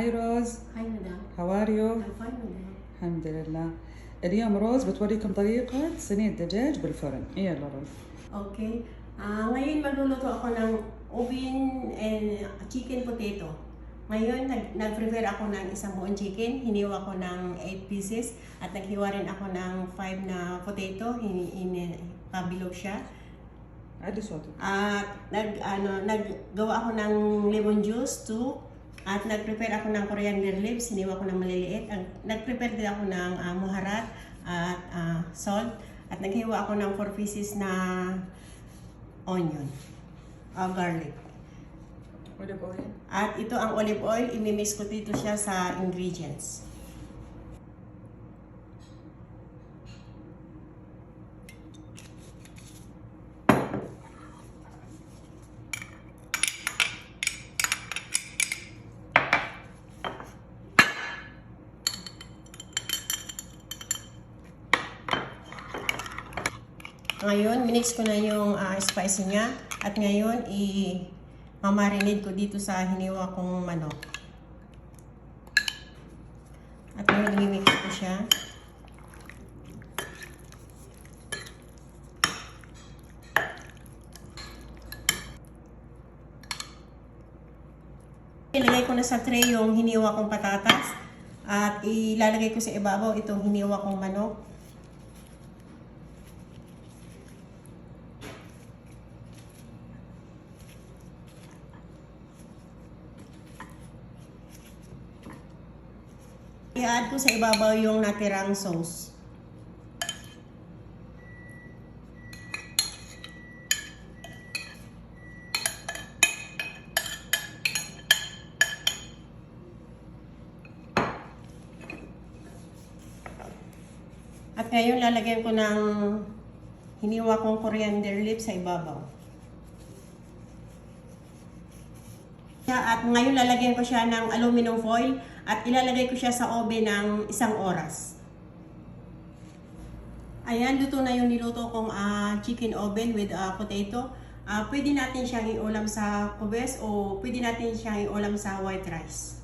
Hi Rose. Hi madam. How are you? I'm fine madam. الحمد لله. اليوم روز بتوريكم طريقة صينية دجاج بالفرن. يلا روز. Okay. Ngayon magluluto ako ng oven and chicken potato. Ngayon nag-prepare ako ng isang buong chicken. Hiniwa ko ng 8 pieces at naghiwa rin ako ng 5 na potato. Pabilog siya. عدي صوتك. At naggawa ako ng lemon juice 2. At nag-prepare ako ng coriander leaves, hiniwa ko ng maliliit. Nag-prepare din ako ng muharat at salt. At naghiwa ako ng 4 pieces na onion, garlic. Olive oil. At ito ang olive oil, imimix ko dito siya sa ingredients. Ngayon, minix ko na yung spice niya. At ngayon, i-marinate ko dito sa hiniwa kong manok. At ngayon, i-mix ko siya. Ilagay ko na sa tray yung hiniwa kong patatas. At ilalagay ko sa ibabaw itong hiniwa kong manok. I-add ko sa ibabaw yung natirang sauce. At ngayon lalagyan ko ng hiniwa kong coriander leaves sa ibabaw. At ngayon lalagyan ko siya ng aluminum foil at ilalagay ko siya sa oven ng 1 oras. Ayan, luto na yung niluto kong chicken oven with potato. Pwede natin siyang iulam sa kubes o pwede natin siyang iulam sa white rice.